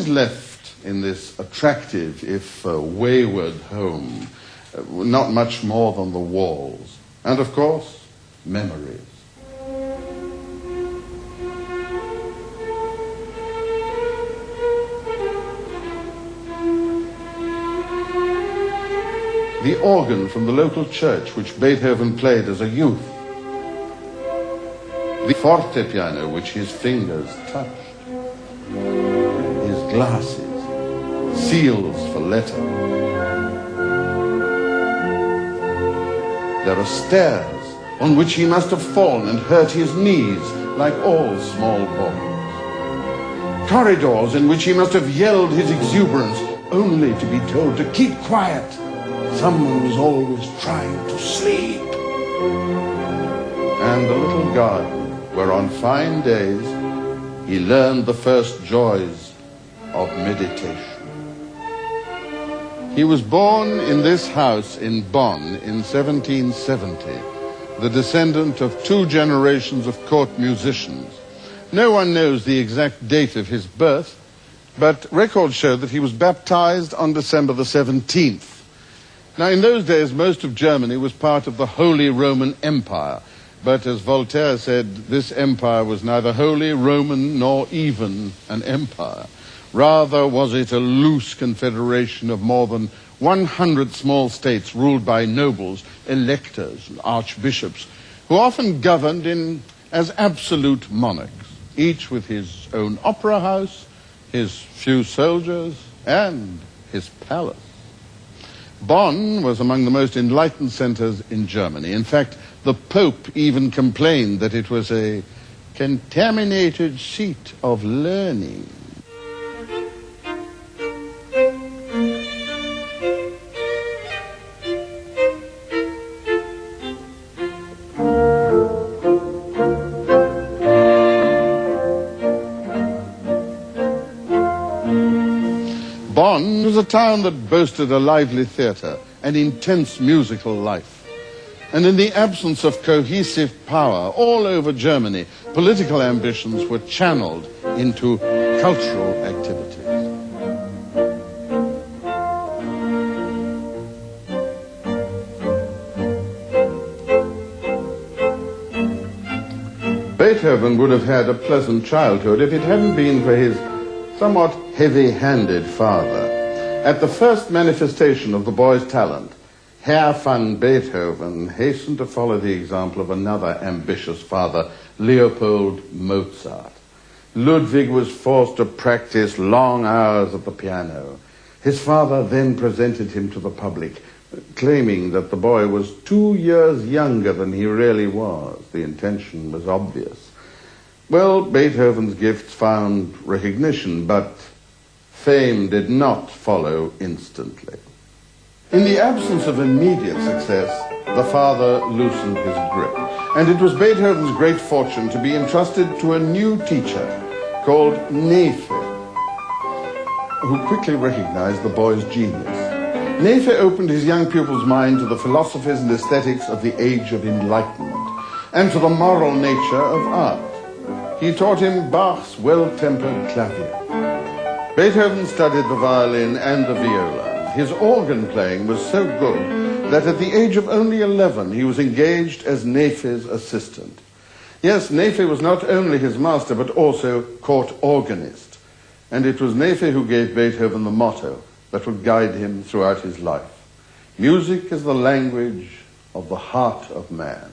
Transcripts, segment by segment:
is left in this attractive, if wayward home? Not much more than the walls. And, of course, memories. The organ from the local church which Beethoven played as a youth. The forte piano which his fingers touched. His glasses, seals for letter. There are stairs on which he must have fallen and hurt his knees like all small boys. Corridors in which he must have yelled his exuberance only to be told to keep quiet. Someone was always trying to sleep. And the little garden where on fine days he learned the first joys of meditation. He was born in this house in Bonn in 1770, the descendant of 2 generations of court musicians. No one knows the exact date of his birth, but records show that he was baptized on December the 17th. Now, in those days, most of Germany was part of the Holy Roman Empire. But as Voltaire said, this empire was neither Holy Roman nor even an empire. Rather was it a loose confederation of more than 100 small states ruled by nobles, electors, and archbishops, who often governed as absolute monarchs, each with his own opera house, his few soldiers, and his palace. Bonn was among the most enlightened centers in Germany. In fact, the Pope even complained that it was a contaminated seat of learning. Bonn was a town that boasted a lively theater, an intense musical life. And in the absence of cohesive power all over Germany, political ambitions were channeled into cultural activities. Beethoven would have had a pleasant childhood if it hadn't been for his somewhat heavy-handed father. At the first manifestation of the boy's talent, Herr van Beethoven hastened to follow the example of another ambitious father, Leopold Mozart. Ludwig was forced to practice long hours at the piano. His father then presented him to the public, claiming that the boy was 2 years younger than he really was. The intention was obvious. Well, Beethoven's gifts found recognition, but fame did not follow instantly. In the absence of immediate success, the father loosened his grip, and it was Beethoven's great fortune to be entrusted to a new teacher called Neefe, who quickly recognized the boy's genius. Neefe opened his young pupil's mind to the philosophies and aesthetics of the Age of Enlightenment, and to the moral nature of art. He taught him Bach's well-tempered clavier. Beethoven studied the violin and the viola. His organ playing was so good that at the age of only 11 he was engaged as Neefe's assistant. Yes, Neefe was not only his master but also court organist. And it was Neefe who gave Beethoven the motto that would guide him throughout his life. Music is the language of the heart of man.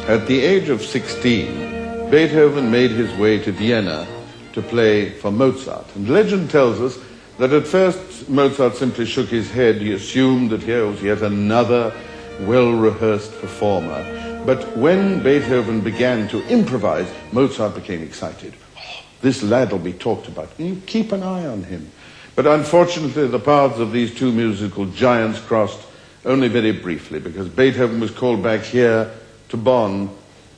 At the age of 16, Beethoven made his way to Vienna to play for Mozart. And legend tells us that at first Mozart simply shook his head. He assumed that here was yet another well-rehearsed performer. But when Beethoven began to improvise, Mozart became excited. Oh, this lad will be talked about. You keep an eye on him. But unfortunately, the paths of these two musical giants crossed only very briefly, because Beethoven was called back here to Bonn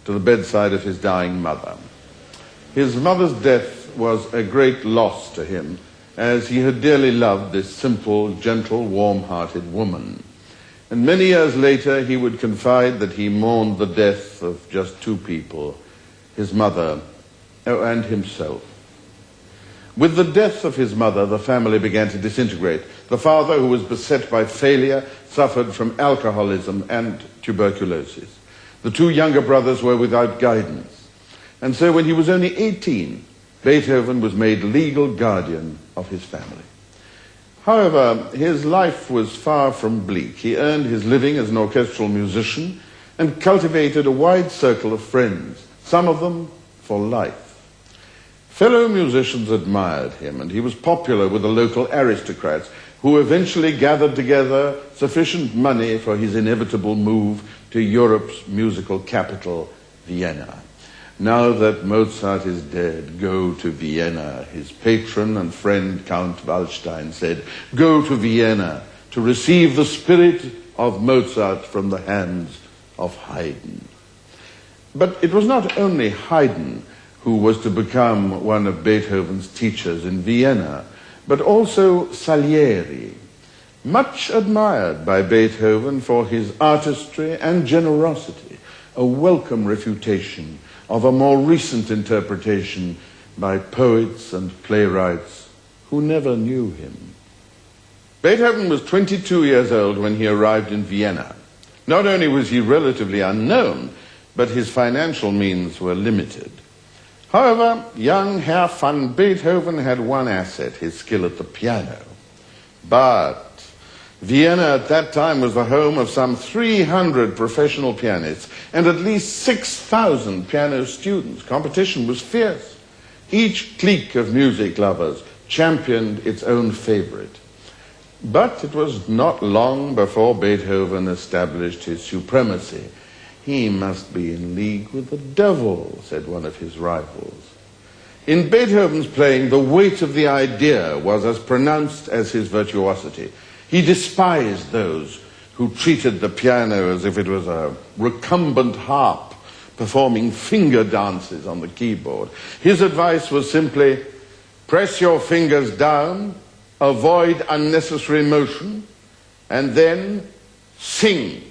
to the bedside of his dying mother. His mother's death was a great loss to him, as he had dearly loved this simple, gentle, warm-hearted woman. And many years later, he would confide that he mourned the death of just two people, his mother and himself. With the death of his mother, the family began to disintegrate. The father, who was beset by failure, suffered from alcoholism and tuberculosis. The two younger brothers were without guidance. And so when he was only 18, Beethoven was made legal guardian of his family. However, his life was far from bleak. He earned his living as an orchestral musician and cultivated a wide circle of friends, some of them for life. Fellow musicians admired him, and he was popular with the local aristocrats, who eventually gathered together sufficient money for his inevitable move to Europe's musical capital, Vienna. Now that Mozart is dead, go to Vienna. His patron and friend, Count Waldstein, said, go to Vienna to receive the spirit of Mozart from the hands of Haydn. But it was not only Haydn who was to become one of Beethoven's teachers in Vienna, but also Salieri, much admired by Beethoven for his artistry and generosity, a welcome refutation of a more recent interpretation by poets and playwrights who never knew him. Beethoven was 22 years old when he arrived in Vienna. Not only was he relatively unknown, but his financial means were limited. However, young Herr van Beethoven had one asset, his skill at the piano. But Vienna at that time was the home of some 300 professional pianists and at least 6,000 piano students. Competition was fierce. Each clique of music lovers championed its own favorite. But it was not long before Beethoven established his supremacy. He must be in league with the devil, said one of his rivals. In Beethoven's playing, the weight of the idea was as pronounced as his virtuosity. He despised those who treated the piano as if it was a recumbent harp performing finger dances on the keyboard. His advice was simply, press your fingers down, avoid unnecessary motion, and then sing.